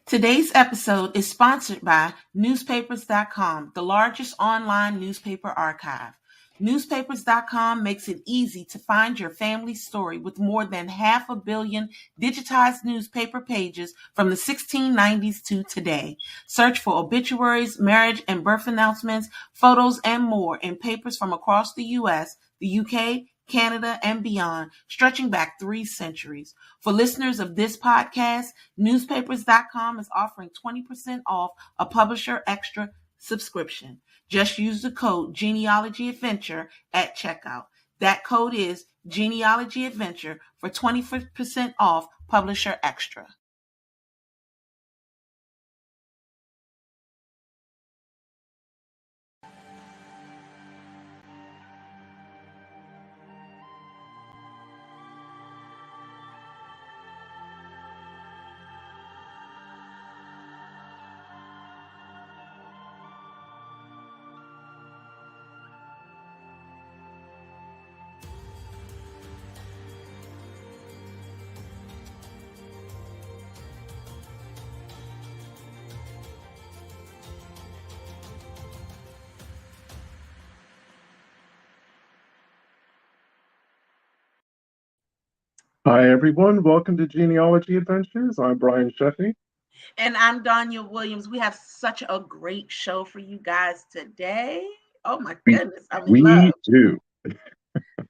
Today's episode is sponsored by newspapers.com, the largest online newspaper archive. Newspapers.com makes it easy to find your family's story with more than 500 million digitized newspaper pages from the 1690s to today. Search for obituaries, marriage and birth announcements, photos, and more in papers from across the U.S., the UK, Canada, and beyond, stretching back 3 centuries. For listeners of this podcast, newspapers.com is offering 20% off a Publisher Extra subscription. Just use the code Genealogy Adventure at checkout. That code is Genealogy Adventure for 20% off Publisher Extra. Hi, everyone. Welcome to Genealogy Adventures. I'm Brian Sheffy. And I'm Danya Williams. We have such a great show for you guys today. Oh my goodness, I'm in love. We do.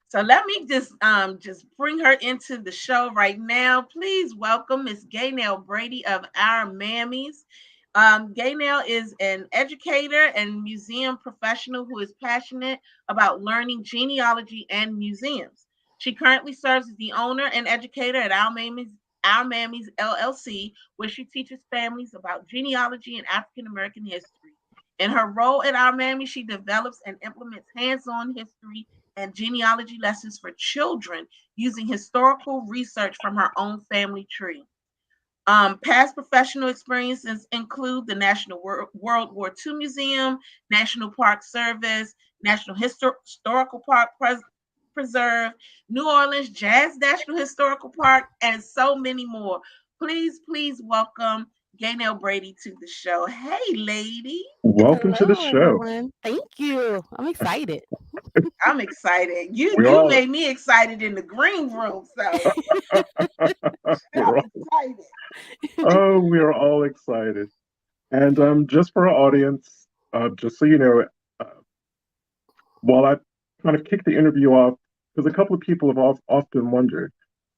So let me just bring her into the show right now. Please welcome Miss Gaynell Brady of Our Mammies. Gaynell is an educator and museum professional who is passionate about learning genealogy and museums. She currently serves as the owner and educator at Our Mammys LLC, where she teaches families about genealogy and African American history. In her role at Our Mammy, she develops and implements hands-on history and genealogy lessons for children using historical research from her own family tree. Past professional experiences include the National World War II Museum, National Park Service, National Historical Park Preserve, New Orleans Jazz National Historical Park, and so many more. Please welcome Gaynell Brady to the show. Hey, lady. Welcome to the show. Everyone. Thank you. I'm excited. I'm excited. You made me excited in the green room, so I'm excited. Oh, we're all excited. And just for our audience, just so you know, while I kind of kick the interview off, because a couple of people have often wondered,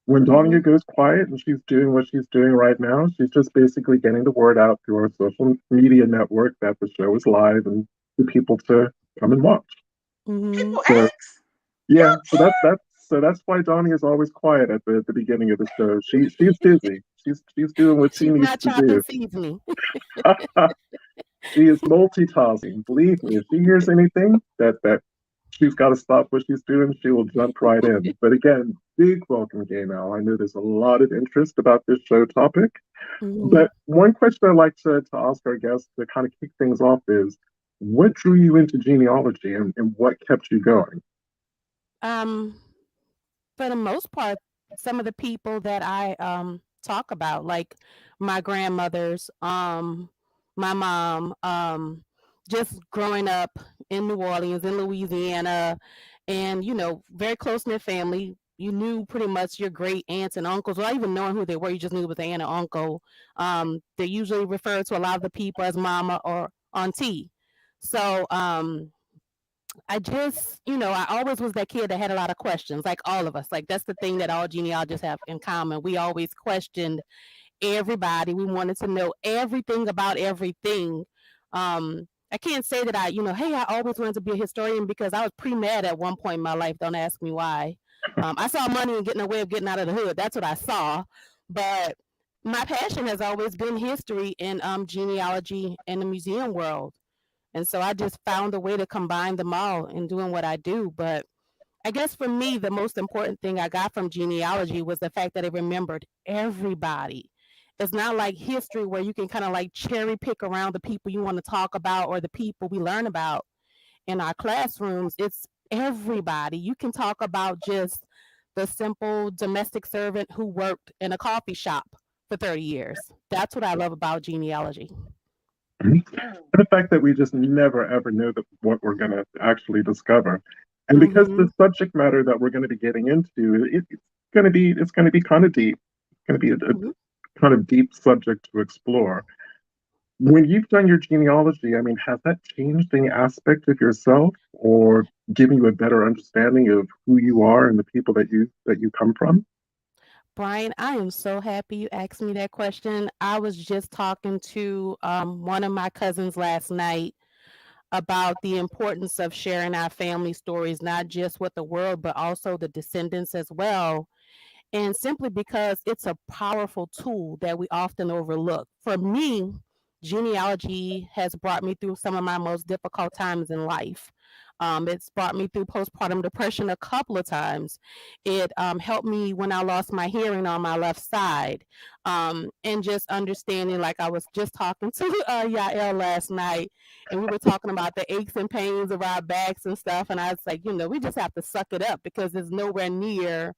when Danya goes quiet and she's doing what she's doing right now, she's just basically getting the word out through our social media network that the show is live and for people to come and watch. People ask. Yeah, so that's why Donnie is always quiet at the beginning of the show. She's busy. She's doing what she needs to do. She is multitasking. Believe me, if she hears anything that she's got to stop what she's doing, she will jump right in. But again, big welcome, Gaynell. I know there's a lot of interest about this show topic. But one question I'd like to ask our guests to kind of kick things off is, what drew you into genealogy and what kept you going? For the most part, some of the people that I talk about, like my grandmothers, my mom, just growing up in New Orleans, in Louisiana, and very close-knit family. You knew pretty much your great aunts and uncles, without even knowing who they were. You just knew it was an aunt or uncle. They usually refer to a lot of the people as mama or auntie. So I just, I always was that kid that had a lot of questions, like all of us. Like, that's the thing that all genealogists have in common. We always questioned everybody. We wanted to know everything about everything. I can't say that hey, I always wanted to be a historian, because I was pre-med at one point in my life. Don't ask me why. I saw money and getting a way of getting out of the hood. That's what I saw. But my passion has always been history and genealogy and the museum world. And so I just found a way to combine them all in doing what I do. But I guess for me, the most important thing I got from genealogy was the fact that it remembered everybody. It's not like history where you can kind of like cherry pick around the people you want to talk about or the people we learn about in our classrooms. It's everybody. You can talk about just the simple domestic servant who worked in a coffee shop for 30 years. That's what I love about genealogy. And Mm. the fact that we just never ever know that what we're going to actually discover. And because the Mm-hmm. subject matter that we're going to be getting into, it's going to be kind of deep. It's going to be Mm-hmm. a kind of deep subject to explore. When you've done your genealogy, I mean, has that changed any aspect of yourself or given you a better understanding of who you are and the people that you come from? Brian, I am so happy you asked me that question. I was just talking to one of my cousins last night about the importance of sharing our family stories, not just with the world, but also the descendants as well. And simply because it's a powerful tool that we often overlook. For me, genealogy has brought me through some of my most difficult times in life. It's brought me through postpartum depression a couple of times. It helped me when I lost my hearing on my left side. And just understanding, like I was just talking to Yael last night, and we were talking about the aches and pains of our backs and stuff. And I was like, we just have to suck it up because it's nowhere near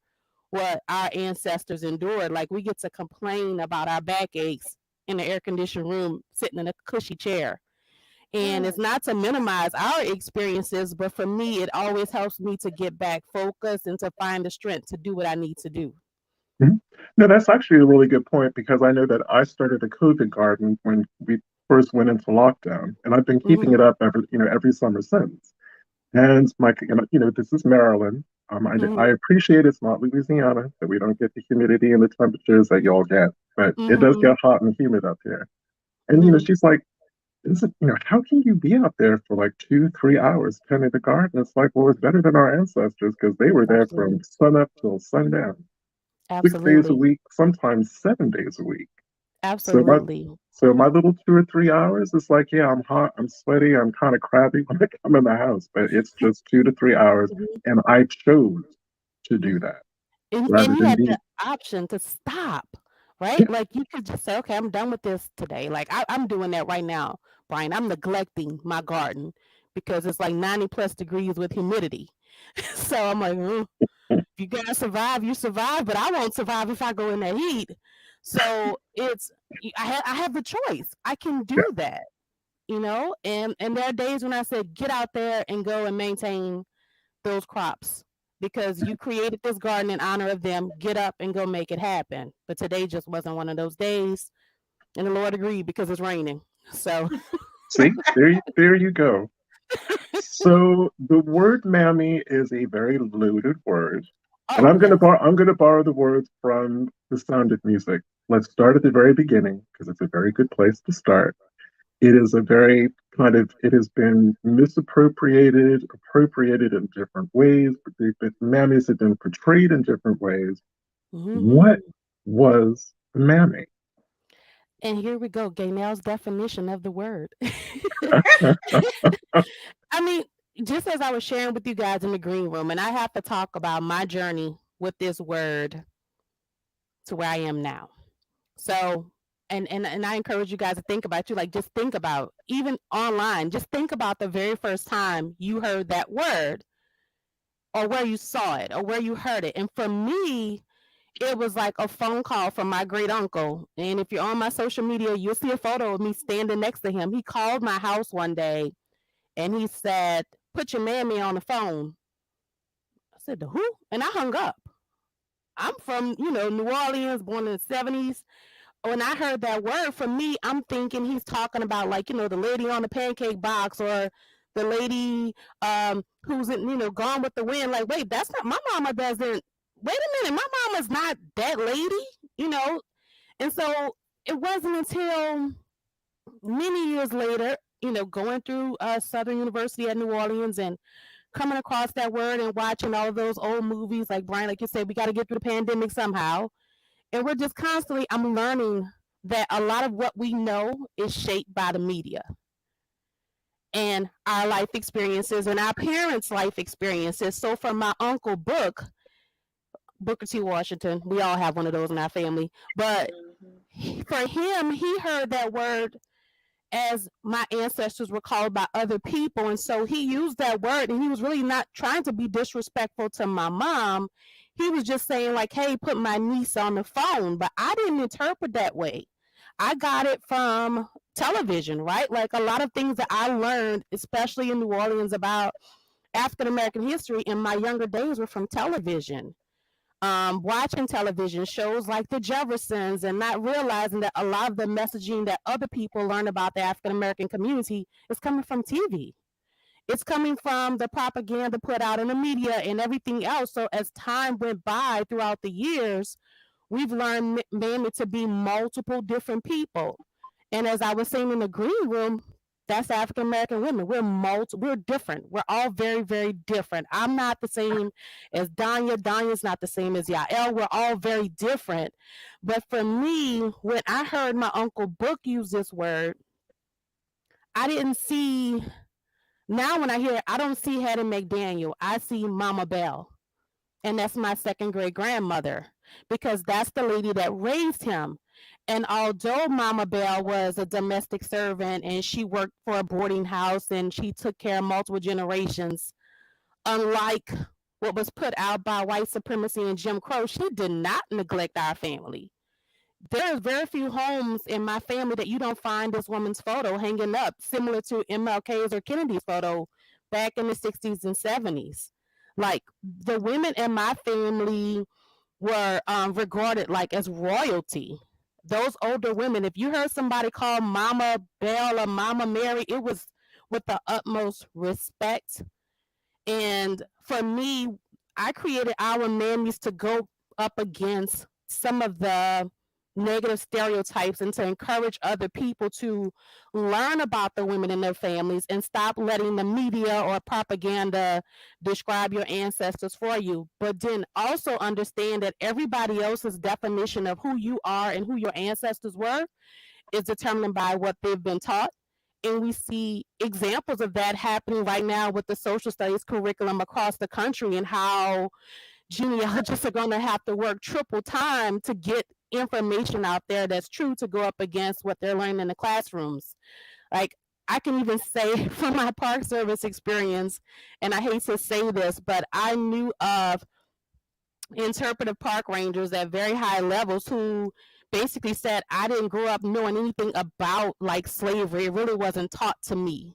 what our ancestors endured. Like we get to complain about our backaches in the air conditioned room, sitting in a cushy chair. And it's Mm. not to minimize our experiences, but for me, it always helps me to get back focused and to find the strength to do what I need to do. Mhm. No, that's actually a really good point because I know that I started a COVID garden when we first went into lockdown, and I've been keeping Mm-hmm, it up every summer since. And this is Maryland. I mm-hmm, appreciate it's not Louisiana, that we don't get the humidity and the temperatures that y'all get, but it does mm-hmm, get hot and humid up here. And mm-hmm. she's like, how can you be out there for like 2, 3 hours tending the garden? It's like, well, it's better than our ancestors because they were there from Absolutely. sun up till sundown, 6 days a Absolutely. week, sometimes 7 days a week. So my Absolutely. so my little 2 or 3 hours, it's like, yeah, I'm hot, I'm sweaty, I'm kind of crabby when I come in the house, but it's just 2 to 3 hours, and I chose to do Mm-hmm. that And rather you than had be. the option to stop, right? Yeah, Like you could just say, okay, I'm done with this today. Like I'm doing that right now, Brian. I'm neglecting my garden because it's like 90 plus degrees with humidity. So I'm like, if you guys survive, you survive, but I won't survive if I go in that heat. So I have the choice. I can do yeah. that, and there are days when I said, get out there and go and maintain those crops because you created this garden in honor of them. Get up and go make it happen. But today just wasn't one of those days. And the Lord agreed because it's raining. So, See, there you go. So the word mammy is a very loaded word, and oh, yes. I'm gonna borrow the words from The Sound of Music. Let's start at the very beginning because it's a very good place to start. It is a very it has been misappropriated, appropriated in different ways, but mammies have been portrayed in different ways. What Hmm. was a mammy? And here we go. Gaynell's definition of the word. I mean, just as I was sharing with you guys in the green room, and I have to talk about my journey with this word to where I am now. So, and I encourage you guys to think about you, like just think about even online, just think about the very first time you heard that word or where you saw it or where you heard it. And for me, it was like a phone call from my great uncle. And if you're on my social media, you'll see a photo of me standing next to him. He called my house one day and he said, put your mammy on the phone. I said, the who? And I hung up. I'm from, New Orleans, born in the 70s. When I heard that word, for me, I'm thinking he's talking about like, the lady on the pancake box or the lady who's in, gone with the wind. Like, wait, that's not my mama doesn't wait a minute, my mama's not that lady, you know? And so it wasn't until many years later, going through Southern University at New Orleans and coming across that word and watching all of those old movies, like Brian, like you said, we got to get through the pandemic somehow. And we're just constantly, I'm learning that a lot of what we know is shaped by the media and our life experiences and our parents' life experiences. So for my uncle Booker T. Washington, we all have one of those in our family. But Mhm. for him, he heard that word as my ancestors were called by other people. And so he used that word and he was really not trying to be disrespectful to my mom. he was just saying like, hey, put my niece on the phone. But I didn't interpret that way. I got it from television, right? Like a lot of things that I learned, especially in New Orleans, about African American history in my younger days were from television. Watching television shows like the Jeffersons and not realizing that a lot of the messaging that other people learn about the African American community is coming from TV. It's coming from the propaganda put out in the media and everything else. So as time went by throughout the years, we've learned Mammy to be multiple different people. And as I was saying in the green room, that's African American women. We're different. We're all very, very different. I'm not the same as Danya. Danya's not the same as Yael. We're all very different. But for me, when I heard my Uncle Book use this word, I didn't see, now when I hear it, I don't see Hattie McDaniel. I see Mama Bell. And that's my second great grandmother, because that's the lady that raised him. And although Mama Bell was a domestic servant and she worked for a boarding house and she took care of multiple generations, unlike what was put out by white supremacy and Jim Crow, she did not neglect our family. There are very few homes in my family that you don't find this woman's photo hanging up, similar to MLK's or Kennedy's photo back in the 60s and 70s. Like the women in my family were regarded like as royalty. Those older women, if you heard somebody call Mama Bell or Mama Mary, it was with the utmost respect. And for me, I created Our Mammies to go up against some of the negative stereotypes and to encourage other people to learn about the women in their families and stop letting the media or propaganda describe your ancestors for you. But then also understand that everybody else's definition of who you are and who your ancestors were is determined by what they've been taught. And we see examples of that happening right now with the social studies curriculum across the country, and how genealogists are going to have to work triple time to get information out there that's true to go up against what they're learning in the classrooms. Like, I can even say from my Park Service experience, and I hate to say this, but I knew of interpretive park rangers at very high levels who basically said, I didn't grow up knowing anything about like slavery. It really wasn't taught to me.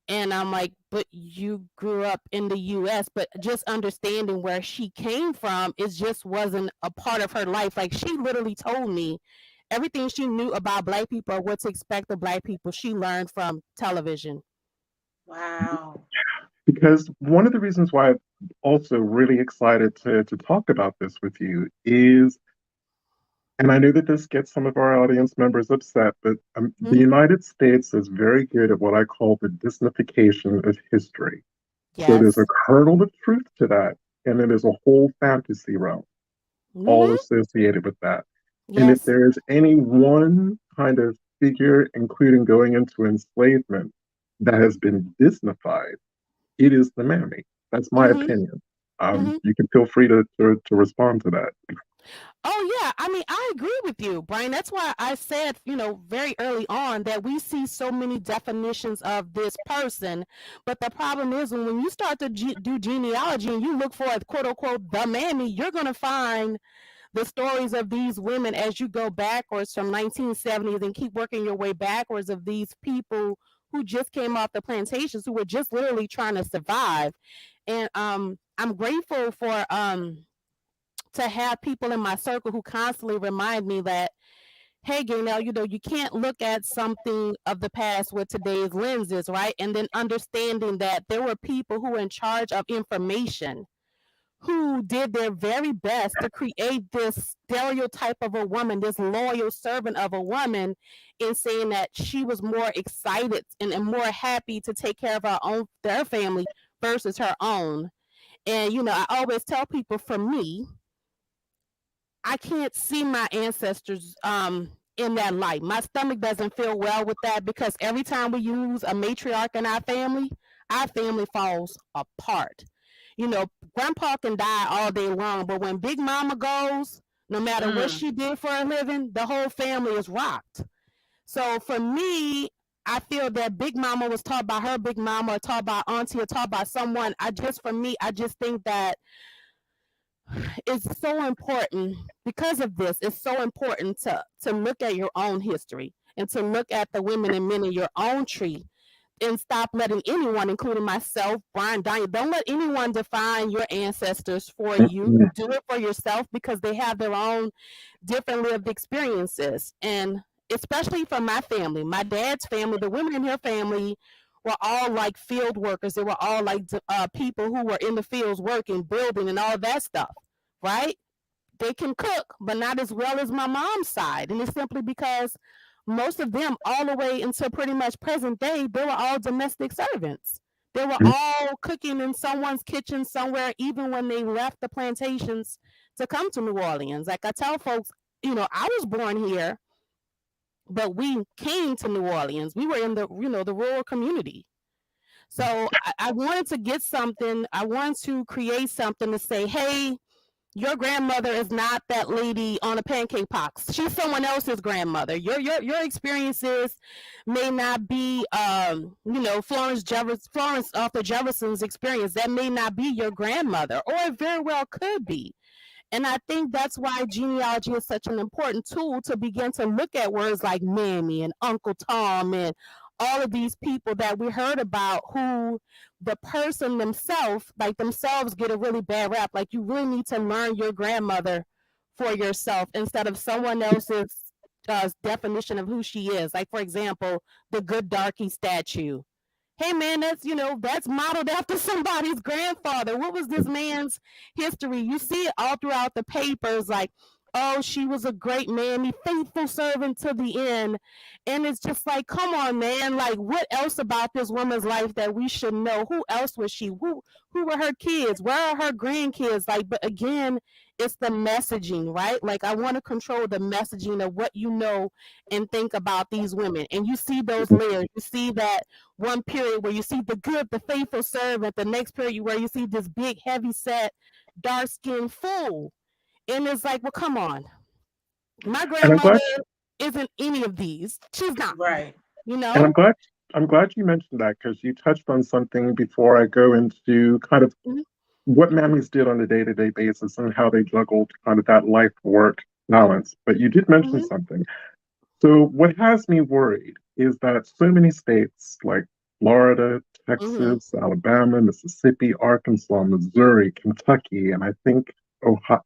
And I'm like, but you grew up in the US, but just understanding where she came from, it just wasn't a part of her life. Like, she literally told me everything she knew about Black people or what to expect of Black people, she learned from television. Wow. Because one of the reasons why I'm also really excited to talk about this with you is, and I know that this gets some of our audience members upset, but the United States is very good at what I call the Disneyfication of history. So there's Yes. a kernel of truth to that, and then there's a whole fantasy realm all associated with that. And if Yes. there is any one kind of figure, including going into enslavement, that has been Disneyfied, it is the mammy. That's my opinion. You can feel free to respond to that. Oh yeah, I mean, I agree with you, Brian. That's why I said, very early on that we see so many definitions of this person, but the problem is when you start to do genealogy and you look for a quote unquote the mammy, you're gonna find the stories of these women as you go backwards from 1970s and keep working your way backwards of these people who just came off the plantations, who were just literally trying to survive. And I'm grateful for to have people in my circle who constantly remind me that, hey, Gaynell, you can't look at something of the past with today's lenses, right? And then understanding that there were people who were in charge of information who did their very best to create this stereotype of a woman, this loyal servant of a woman, in saying that she was more excited and more happy to take care of their family versus her own. And, I always tell people, for me, I can't see my ancestors in that light. My stomach doesn't feel well with that, because every time we use a matriarch in our family falls apart. Grandpa can die all day long, but when Big Mama goes, no matter what she did for a living, the whole family is rocked. So for me, I feel that Big Mama was taught by her Big Mama, or taught by Auntie, or taught by someone. I just think that it's so important because of this. It's so important to look at your own history and to look at the women and men in your own tree and stop letting anyone, including myself, Brian, Diane, don't let anyone define your ancestors for you. Mhm. Do it for yourself because they have their own different lived experiences. And especially for my family, my dad's family, the women in her family were all like field workers. They were all like people who were in the fields working, building, and all that stuff, right? They can cook, but not as well as my mom's side. And it's simply because most of them, all the way until pretty much present day, they were all domestic servants. They were all cooking in someone's kitchen somewhere, even when they left the plantations to come to New Orleans. Like I tell folks, I was born here, but we came to New Orleans. We were in the rural community. So I wanted to get something. I wanted to create something to say, hey, your grandmother is not that lady on a pancake box. She's someone else's grandmother. Your experiences may not be Florence off the Jefferson's experience. That may not be your grandmother, or it very well could be. And I think that's why genealogy is such an important tool to begin to look at words like Mammy and Uncle Tom and all of these people that we heard about who the person themselves get a really bad rap. Like you really need to learn your grandmother for yourself instead of someone else's definition of who she is. Like, for example, the good darky statue. Hey man, that's modeled after somebody's grandfather. What was this man's history? You see it all throughout the papers, like, oh, she was a great mammy, faithful servant to the end. And it's just like, come on, man. Like, what else about this woman's life that we should know? Who else was she? Who were her kids? Where are her grandkids? Like, but again, it's the messaging, right? Like, I want to control the messaging of what you know and think about these women. And you see those layers. You see that one period where you see the good, the faithful servant, the next period where you see this big, heavy set, dark skinned fool. And it's like, well, come on. My And I'm grandmother glad, isn't any of these. She's not, Right. you and know? I'm glad you mentioned that because you touched on something before I go into kind of Mm-hmm, what mammies did on a day-to-day basis and how they juggled kind of that life work balance. But you did mention mm-hmm, something. So what has me worried is that so many states like Florida, mm-hmm, Texas, Alabama, Mississippi, Arkansas, Missouri, Kentucky, and I think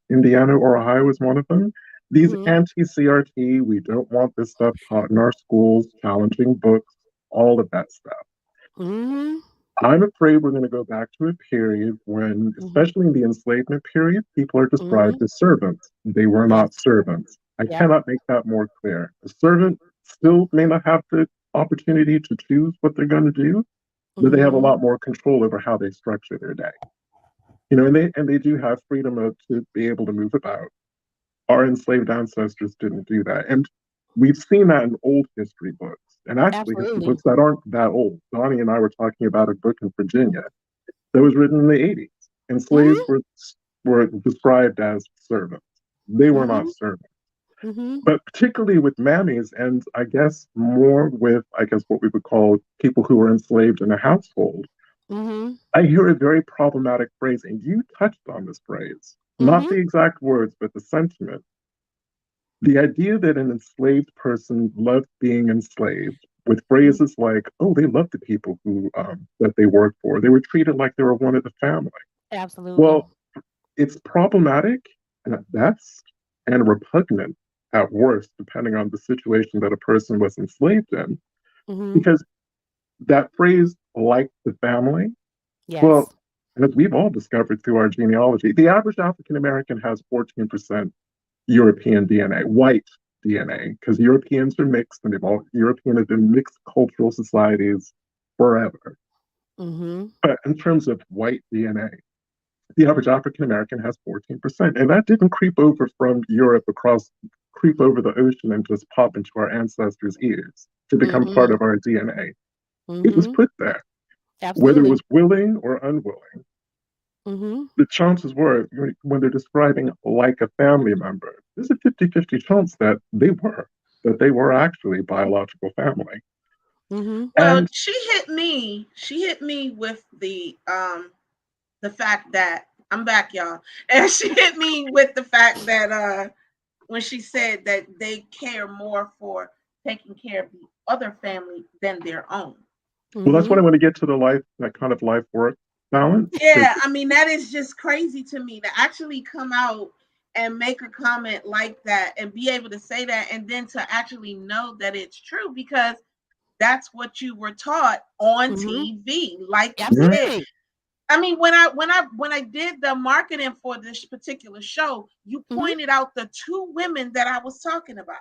Indiana or Ohio is one of them. These mm-hmm, anti-CRT, we don't want this stuff taught in our schools, challenging books, all of that stuff. mm-hmm, I'm afraid we're going to go back to a period when, mm-hmm, especially in the enslavement period, people are mm-hmm. described as servants. They were not Yes. servants. I Yep. cannot make that more clear. A servant still may not have the opportunity to choose what they're going to do, but they have a Mm-hmm. lot more control over how they structure their day. And they do have freedom to be able to move about. Our enslaved ancestors didn't do that. And we've seen that in old history books, and actually history Absolutely. books that aren't that old. Donnie and I were talking about a book in Virginia that was written in the 80s, and slaves Mm-hmm, were described as servants. They were mm-hmm, not servants. mm-hmm, But particularly with mammies, and I guess more with, I guess, what we would call people who were enslaved in a household, mm-hmm, I hear a very problematic phrase, and you touched on this phrase. Not mm-hmm, the exact words, but the sentiment. The idea that an enslaved person loved being enslaved, with mm-hmm. phrases like, "Oh, they loved the people who that they worked for. They were treated like they were one of the family." Absolutely. Well, it's problematic at best and repugnant at worst, depending on the situation that a person was enslaved in, Mm-hmm. because that phrase, like the family, Yes. well, as we've all discovered through our genealogy, the average African American has 14% European DNA, white DNA, because Europeans are mixed and European have been mixed cultural societies forever. Mm-hmm. But in terms of white DNA, the average African American has 14%. And that didn't creep over the ocean and just pop into our ancestors' ears to become part Mm-hmm. of our DNA. It was Mm-hmm. put there, whether it Absolutely. was willing or unwilling. Mm-hmm. The chances were, when they're describing like a family member, there's a 50-50 chance that they were actually biological family. Mm-hmm. Well, And she hit me with the fact that I'm back, y'all. And she hit me with the fact that when she said that they care more for taking care of the other family than their own. Well, that's Mm-hmm. what I want to get to the life, that kind of life work balance. Yeah, I mean that is just crazy to me to actually come out and make a comment like that and be able to say that and then to actually know that it's true because that's what you were taught on Mm-hmm. TV. Like you Mhm. said, Absolutely. I mean, when I did the marketing for this particular show, you Mm-hmm. pointed out the two women that I was talking about,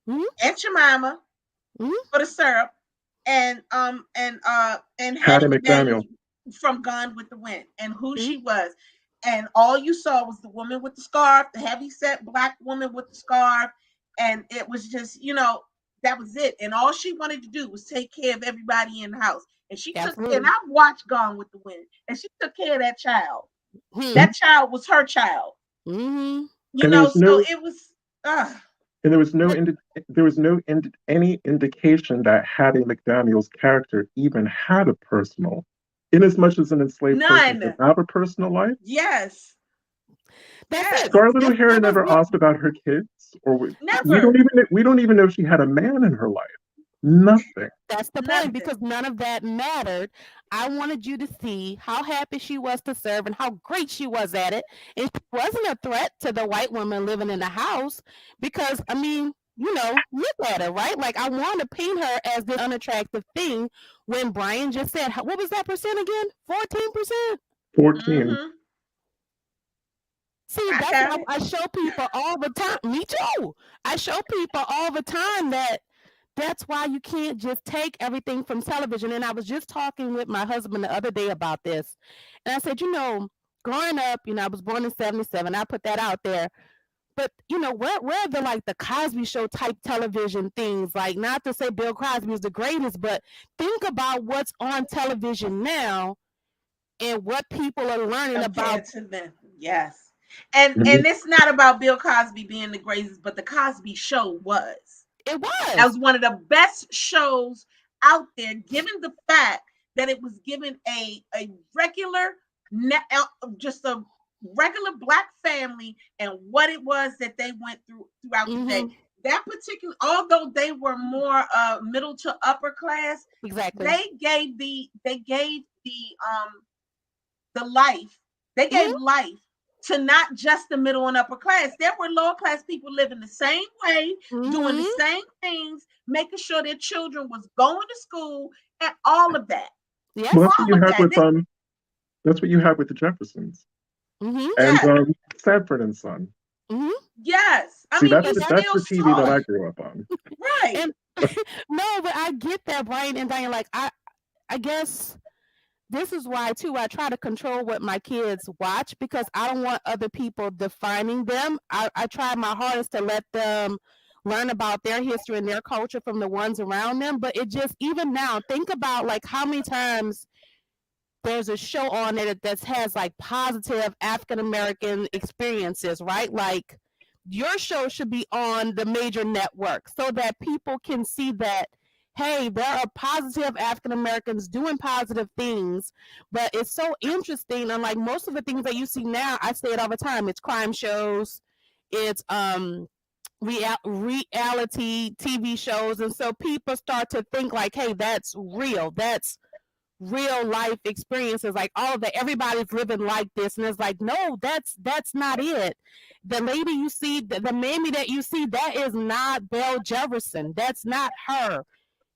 Mm-hmm. Aunt Jemima Mm-hmm. for the syrup, and Hattie Hattie McDaniels McDaniel. from Gone with the Wind, and who she was, and all you saw was the woman with the scarf, the heavy set black woman with the scarf, and it was just that was it, and all she wanted to do was take care of everybody in the house, and Absolutely. I watched Gone with the Wind, and she took care of that child. Hmm. That child was her child, Mm-hmm. And there was so no it was. Uh, and there was no but any indication that Hattie McDaniel's character even had a personal, in as much as an enslaved person can none. have a personal life. Yes, That's it. yes, Scarlett There, O'Hara there was never asked about her kids, or never, we don't even know if she had a man in her life. Nothing. That's the point nothing. because none of that mattered. I wanted you to see how happy she was to serve and how great she was at it. And she wasn't a threat to the white woman living in the house because, I mean, look at her, right? Like, I want to paint her as this unattractive thing when Brian just said, what was that percent again? 14%? 14. Mm-hmm. See, I that's got why it. I show people all the time. Me too. I show people all the time that that's why you can't just take everything from television. And I was just talking with my husband the other day about this. And I said, growing up, I was born in 77. I put that out there. But where are the like the Cosby Show type television things? Like, not to say Bill Cosby is the greatest, but think about what's on television now and what people are learning about. Compared to them, yes. And Mhm. it's not about Bill Cosby being the greatest, but the Cosby Show was. It That was. was one of the best shows out there, given the fact that it was given a regular, just a regular black family and what it was that they went through throughout the day. Mm-hmm. That particular, although they were more middle to upper class, Exactly. they gave the life. They gave Mm-hmm. life to not just the middle and upper class. There were lower class people living the same way, doing the Mm-hmm. same things, making sure their children was going to school and all of that. Well, Yes. that's what All you of have that. with that's what you have with the Jeffersons Mm-hmm. and Yes, Sanford and Son. Mm-hmm. yes. I See, mean, that's we And that that's still the TV saw that I it. grew up on. Right. and no, but I get that, Brian and Diane. Like, I guess this is why too I try to control what my kids watch because I don't want other people defining them. I try my hardest to let them learn about their history and their culture from the ones around them. But it just, even now, think about like how many times there's a show on it that has like positive African American experiences, right? Like, your show should be on the major network so that people can see that, hey, there are positive African Americans doing positive things. But it's so interesting. Unlike most of the things that you see now, I say it all the time. It's crime shows, it's reality TV shows, and so people start to think like, hey, that's real. That's real life experiences, like all of that, everybody's living like this, and it's like, no, that's not it. The lady you see, the mammy that you see, that is not Belle Jefferson. That's not her.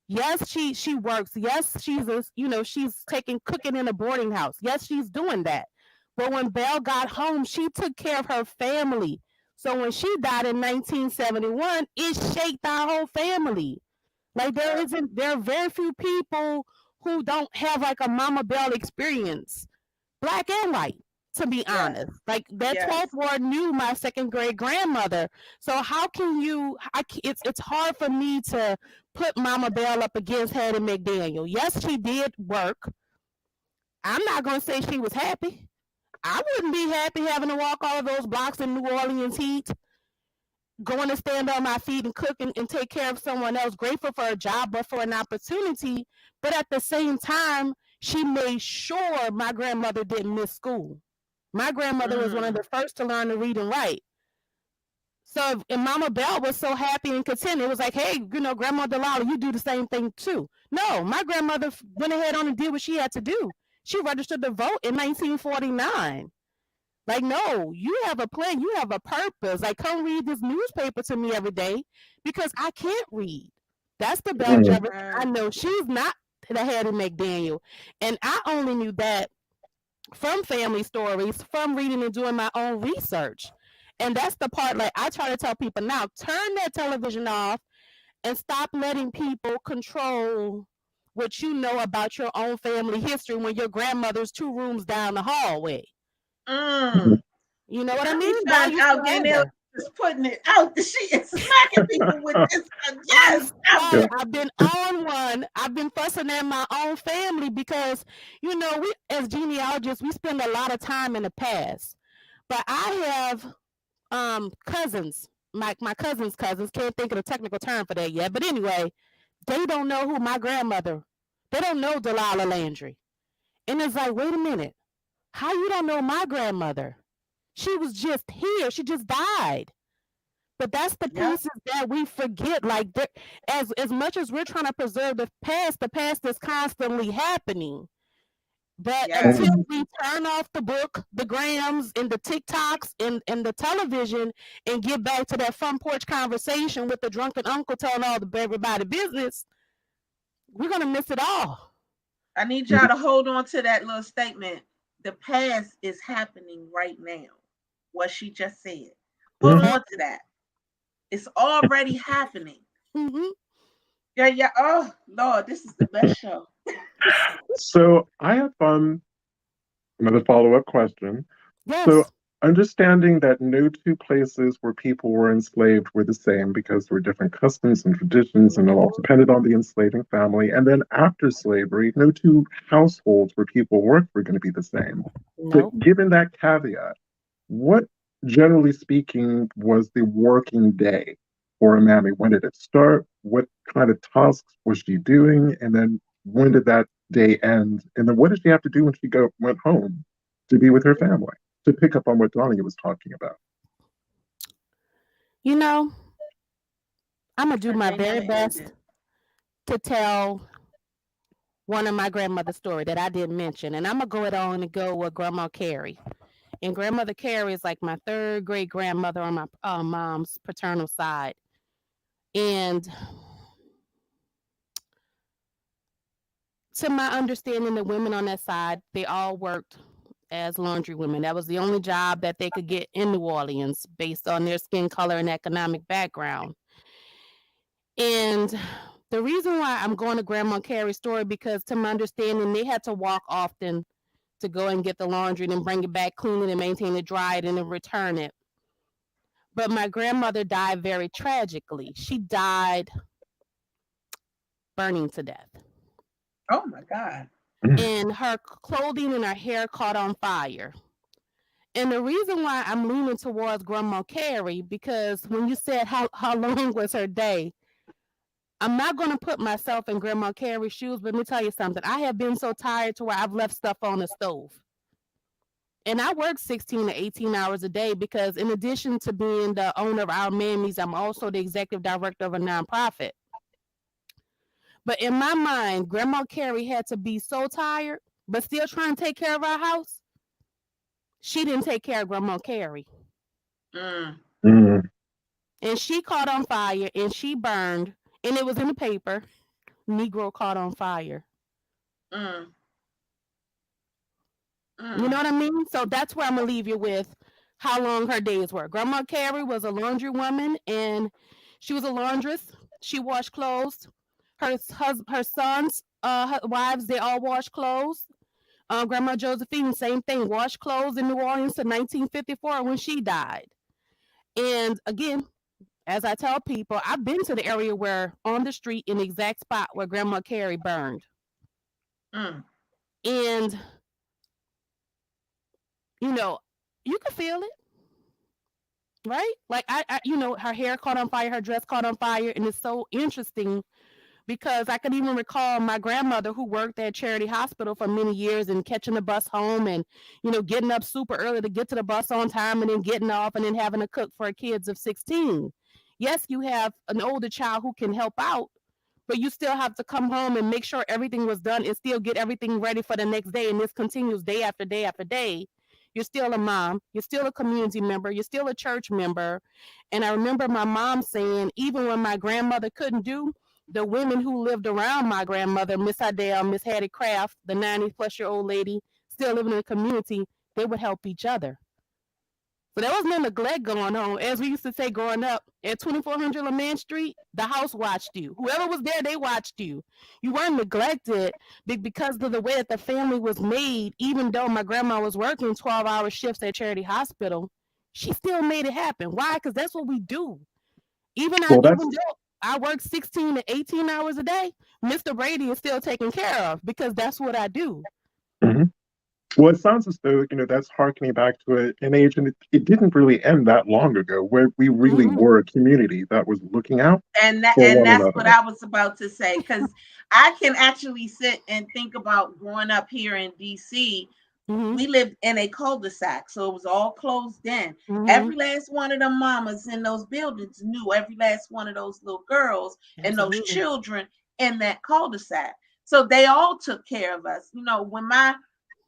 Yes, she works. Yes, she's taking cooking in a boarding house. Yes, she's doing that. But when Belle got home, she took care of her family. So when she died in 1971, it shaped our whole family. Like, Yeah. there are very few people who don't have like a Mama Bell experience, black and white, to be Yes. honest. Like, that Yes. 12th ward knew my second grade grandmother. So how can you, it's hard for me to put Mama Bell up against Hattie McDaniel. Yes, she did work. I'm not going to say she was happy. I wouldn't be happy having to walk all of those blocks in New Orleans heat, going to stand on my feet and cook and take care of someone else, grateful for a job, but for an opportunity. But at the same time, she made sure my grandmother didn't miss school. My grandmother was one of Mm. the first to learn to read and write. So and Mama Bell was so happy and content. It was like, hey, Grandmother Lala, you do the same thing too. No, my grandmother went ahead on and did what she had to do. She registered to vote in 1949. Like, no, you have a plan. You have a purpose. Like, come read this newspaper to me every day because I can't read. That's the Bell Mm. Jefferson I know. She's not the Hattie McDaniel. And I only knew that from family stories, from reading and doing my own research. And that's the part, like, I try to tell people now, turn that television off and stop letting people control what you know about your own family history when your grandmother's 2 rooms down the hallway. Mm. You know what I Let me mean? Why find you out still have Gaynell her? is putting it out. She is smacking people with this. I'm Yes. sorry. I've been on one. I've been fussing at my own family because, we as genealogists, we spend a lot of time in the past. But I have cousins, my cousin's cousins, can't think of the technical term for that yet. But anyway, they don't know who my grandmother, they don't know Delilah Landry. And it's like, wait a minute, how you don't know my grandmother? She was just here. She just died. But that's the Yep. pieces that we forget. Like, as much as we're trying to preserve the past is constantly happening. But Yes. until we turn off the book, the grams, and the TikToks, and the television, and get back to that front porch conversation with the drunken uncle telling everybody business, we're gonna miss it all. I need y'all to hold on to that little statement. The past is happening right now. What she just said. Hold Mhm. on to that. It's already happening. Mm-hmm. Yeah, yeah. Oh Lord, this is the best show. So I have another follow-up question. So Yes. understanding that no two places where people were enslaved were the same because there were different customs and traditions and it all Mhm. depended on the enslaving family. And then after slavery, no two households where people worked were going to be the same. Nope. But given that caveat, what, generally speaking, was the working day for a mammy? When did it start? What kind of tasks was she doing? And then when did that day end? And then what did she have to do when she went home to be with her family? To pick up on what Donnie was talking about. You know, I'm gonna do Her my day very never best ended. to tell one of my grandmother's story that I didn't mention, and I'm gonna go it on and go with Grandma Carrie. And Grandmother Carrie is like my third great grandmother on my mom's paternal side. And to my understanding, the women on that side, they all worked as laundry women. That was the only job that they could get in New Orleans based on their skin color and economic background. And the reason why I'm going to Grandma Carrie's story, because to my understanding, they had to walk often to go and get the laundry and then bring it back, clean it and maintain it, dry it, and then return it. But my grandmother died very tragically. She died burning to death. Oh my God. And her clothing and her hair caught on fire. And the reason why I'm leaning towards Grandma Carrie, because when you said how long was her day, I'm not going to put myself in Grandma Carrie's shoes, but let me tell you something. I have been so tired to where I've left stuff on the stove. And I work 16 to 18 hours a day because, in addition to being the owner of Our Mammys, I'm also the executive director of a nonprofit. But in my mind, Grandma Carrie had to be so tired, but still trying to take care of our house. She didn't take care of Grandma Carrie. Mm. Mm. And she caught on fire and she burned, and it was in the paper. Negro caught on fire. Mm. You know Mm. what I mean? So that's where I'm gonna leave you with how long her days were. Grandma Carrie was a laundry woman, and she was a laundress. She washed clothes. Her sons, wives, they all washed clothes. Grandma Josephine, same thing, washed clothes in New Orleans to 1954 when she died. And again, as I tell people, I've been to the area where on the street in the exact spot where Grandma Carrie burned. Mm. And you know, you can feel it, right? Like her hair caught on fire, her dress caught on fire, and it's so interesting because I can even recall my grandmother who worked at Charity Hospital for many years and catching the bus home and, getting up super early to get to the bus on time and then getting off and then having to cook for kids of 16. Yes, you have an older child who can help out, but you still have to come home and make sure everything was done and still get everything ready for the next day. And this continues day after day after day. You're still a mom, you're still a community member, you're still a church member. And I remember my mom saying, even when my grandmother couldn't do, the women who lived around my grandmother, Miss Adele, Miss Hattie Craft, the 90-plus-year-old lady, still living in the community, they would help each other. So there was no neglect going on. As we used to say growing up, at 2400 LeMan Street, the house watched you. Whoever was there, they watched you. You weren't neglected because of the way that the family was made. Even though my grandma was working 12-hour shifts at Charity Hospital, she still made it happen. Why? Because that's what we do. Even Well, even that's though I work 16 to 18 hours a day, Mr. Brady is still taken care of because that's what I do. mhm. Well, it sounds as though, that's harkening back to an age, and it didn't really end that long ago, where we really Mm-hmm. were a community that was looking out and for one that's what another. I was about to say, because I can actually sit and think about growing up here in DC. Mm-hmm. We lived in a cul-de-sac, so it was all closed in. Mm-hmm. Every last one of them mamas in those buildings knew every last one of those little girls and those Absolutely. children in that cul-de-sac. So they all took care of us.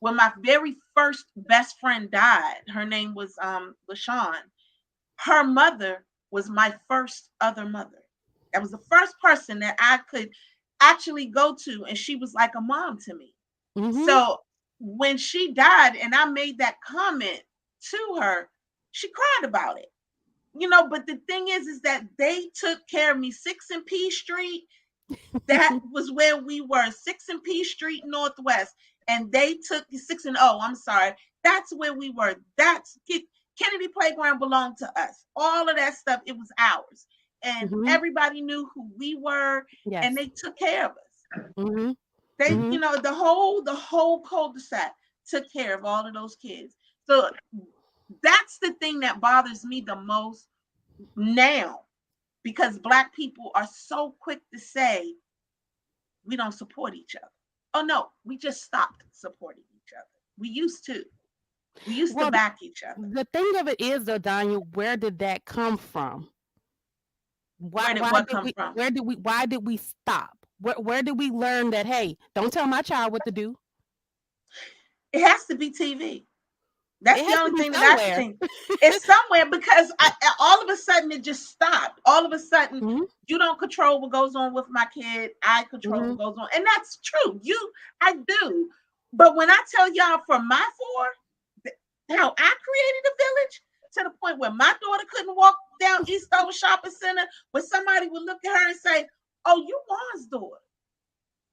When my very first best friend died, her name was LaShawn. Her mother was my first other mother. That was the first person that I could actually go to, and she was like a mom to me. Mm-hmm. So when she died and I made that comment to her, she cried about it. But the thing is that they took care of me. 6 and P Street, that was where we were, 6 and P Street Northwest. And they took 6 and I'm sorry. That's where we were. That's Kennedy Playground belonged to us. All of that stuff, it was ours. And Mm-hmm. everybody knew who we were, and Yes. they took care of us. Mm-hmm. They, Mm-hmm. the whole cul-de-sac took care of all of those kids. So that's the thing that bothers me the most now, because Black people are so quick to say we don't support each other. Oh no, we just stopped supporting each other. We used to. We used to Well, back each other. the thing of it is, though, Daniel, where did that come from? Why Where did why what did come we from? where did we why did we stop? Where did we learn that, hey, don't tell my child what to do? It has to be TV. That's It the has to only be thing that I can somewhere. think. It's somewhere, because all of a sudden it just stopped. All of a sudden, Mm-hmm. you don't control what goes on with my kid. I control Mm-hmm. what goes on, and that's true. I do. But when I tell y'all from my how I created a village to the point where my daughter couldn't walk down Eastover Shopping Center, where somebody would look at her and say, "Oh, you Juan's daughter."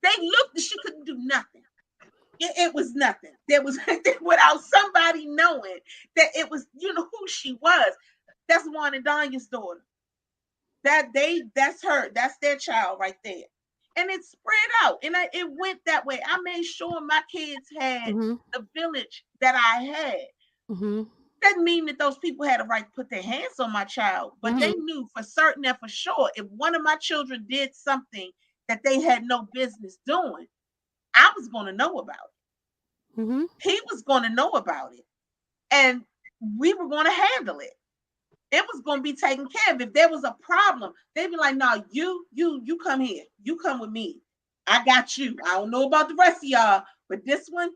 They looked, and she couldn't do nothing. It was nothing. There was without somebody knowing that it was, who she was. That's Juan and Danya's daughter. That's her. That's their child right there. And it spread out, and it went that way. I made sure my kids had Mm-hmm. the village that I had. Mm-hmm. Doesn't mean that those people had a right to put their hands on my child, but they Mm-hmm. knew for certain and for sure, if one of my children did something that they had no business doing, I was going to know about it. Mm-hmm. He was going to know about it, and we were going to handle it. It was going to be taken care of. If there was a problem, they'd be like, "No, you come here. You come with me. I got you. I don't know about the rest of y'all, but this one,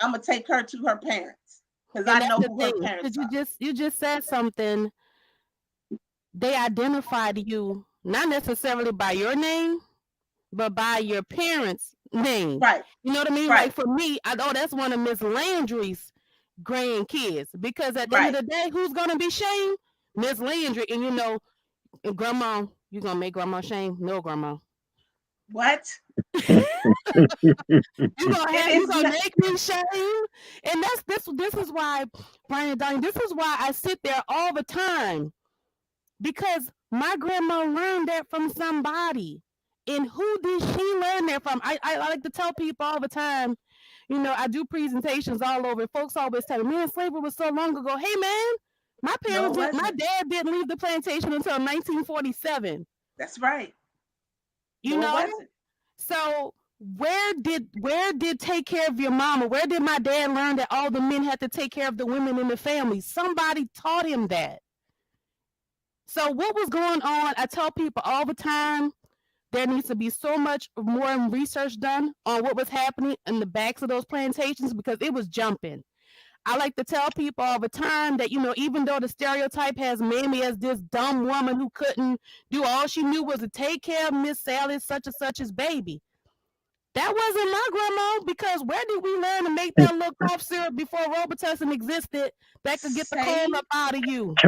I'm gonna take her to her parents, because I And that's know the who her thing, parents because are." you just said something. They identified you not necessarily by your name, but by your parents' name. Right, You know what I mean? right, Like for me, I know that's one of Miss Landry's grandkids. Because at the end of right. the day, who's gonna be shamed? Miss Landry. And and grandma, you gonna make grandma shame? No, grandma. What? It You is gonna not. make me shame? And this is why, Brian and Donnie, this is why I sit there all the time. Because my grandma learned that from somebody. And who did she learn that from? I like to tell people all the time, I do presentations all over. Folks always tell me, man, slavery was so long ago. Hey, man, No, it my wasn't. dad didn't leave the plantation until 1947. That's right. You No, it know? wasn't. So where did take care of your mama? Where did my dad learn that all the men had to take care of the women in the family? Somebody taught him that. So what was going on? I tell people all the time there needs to be so much more research done on what was happening in the backs of those plantations because it was jumping. I like to tell people all the time that, even though the stereotype has Mammy as this dumb woman who couldn't do all she knew was to take care of Miss Sally such and such's baby. That wasn't my grandma because where did we learn to make that little cough syrup before Robitussin existed that could get the cold Say up out of you?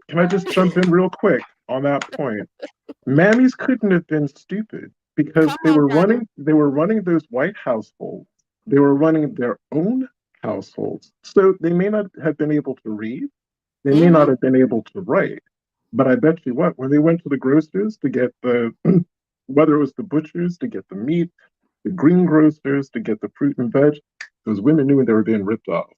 Can I just jump in real quick on that point? Mammies couldn't have been stupid because Come on, Johnny. they were running those white households. They were running their own households. So they may not have been able to read, they may not Mm-hmm. have been able to write. But I bet you what, when they went to the grocers to get the whether it was the butchers to get the meat, the greengrocers to get the fruit and veg, those women knew when they were being ripped off.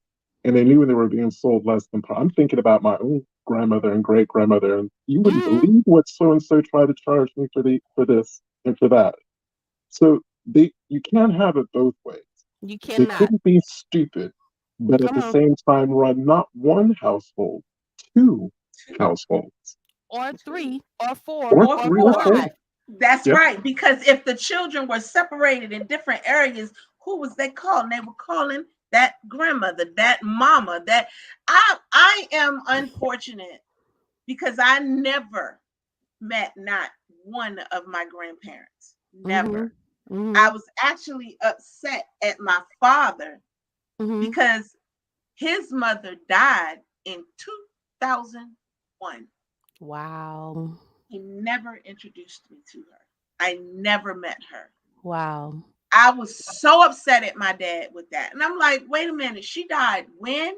And they knew when they were being sold less than par. I'm thinking about my own grandmother and great grandmother, and you wouldn't Mm-hmm. believe what so and so tried to charge me for this and for that. So you can't have it both ways. You They cannot. couldn't be stupid, but at Come the on. same time run not one household, two two, households, Or two, three, or four, or or or three or four. four. five. That's Yep. right. Because if the children were separated in different areas, who was they calling? They were calling that grandmother, that mama, that I am unfortunate because I never met not one of my grandparents. Mm-hmm. Never. Mm-hmm. I was actually upset at my father Mm-hmm. because his mother died in 2001. Wow. He never introduced me to her. I never met her. Wow. I was so upset at my dad with that. And I'm like, wait a minute, she died when?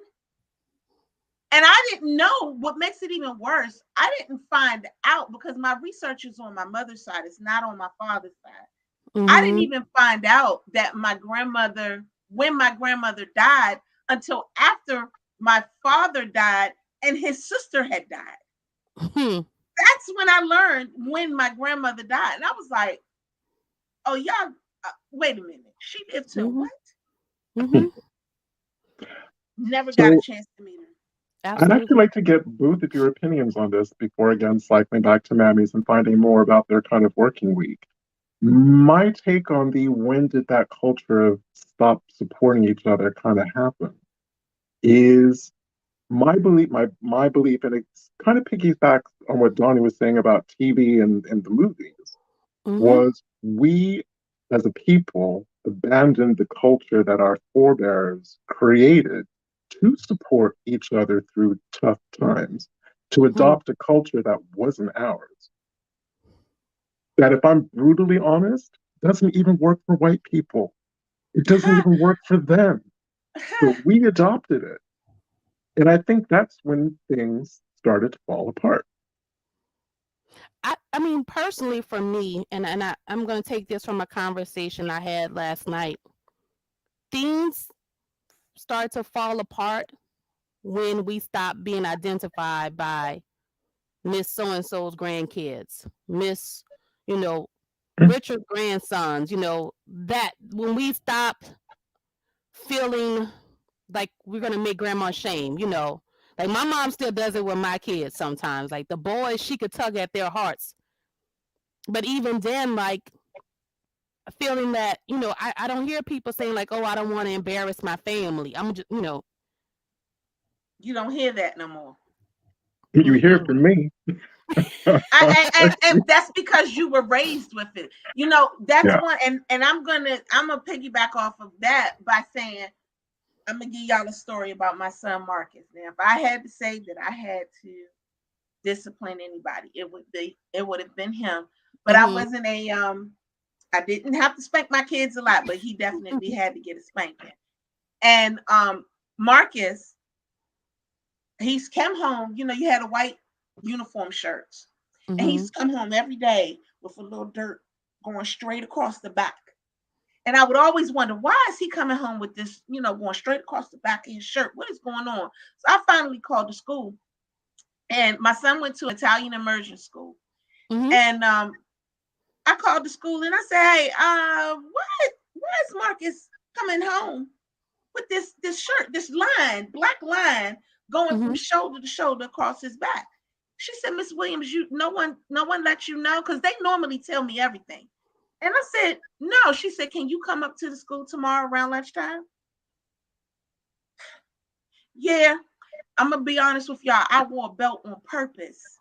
And I didn't know what makes it even worse. I didn't find out because my research is on my mother's side, it's not on my father's side. I didn't Mm-hmm. even find out that when my grandmother died, until after my father died and his sister had died. Hmm. That's when I learned when my grandmother died. And I was like, oh, y'all, wait a minute. She lived till Mm-hmm. what? Mm-hmm. Never got a So chance to meet her. I'd actually Absolutely. like to get both of your opinions on this before again cycling back to mammies and finding more about their kind of working week. My take on the when did that culture of stop supporting each other kind of happen is my belief, and it kind of piggybacks on what Donnie was saying about TV and the movies, Mm-hmm. was we as a people abandoned the culture that our forebears created to support each other through tough times, to Hmm. adopt a culture that wasn't ours. That, if I'm brutally honest, doesn't even work for white people. It doesn't even work for them. But we adopted it. And I think that's when things started to fall apart. I mean, personally, for me, I'm going to take this from a conversation I had last night. Things start to fall apart when we stop being identified by Miss So and so's grandkids, Miss, you know, Richard's grandsons, that when we stop feeling like we're going to make grandma shame, like my mom still does it with my kids sometimes. Like the boys, she could tug at their hearts. But even then, like feeling that, I don't hear people saying like, oh, I don't want to embarrass my family. I'm just, You don't hear that no more. You hear it mm-mm. from me. And that's because you were raised with it. That's Yeah. one. And I'm gonna piggyback off of that by saying I'm gonna give y'all a story about my son Marcus. Now, if I had to say that I had to discipline anybody, it would have been him. But I Mm-hmm. wasn't I didn't have to spank my kids a lot, but he definitely had to get a spanking. And Marcus, he's come home. You had a white uniform shirts, and Mm-hmm. he's come home every day with a little dirt going straight across the back. And I would always wonder, why is he coming home with this, going straight across the back of his shirt? What is going on? So I finally called the school, and my son went to Italian immersion school. Mm-hmm. And I called the school and I said, "Hey, why is Marcus coming home with this shirt, this line, black line going from Mm-hmm. shoulder to shoulder across his back?" She said, "Miss Williams, no one let you know because they normally tell me everything." And I said, "No." She said, "Can you come up to the school tomorrow around lunchtime?" Yeah, I'm gonna be honest with y'all. I wore a belt on purpose.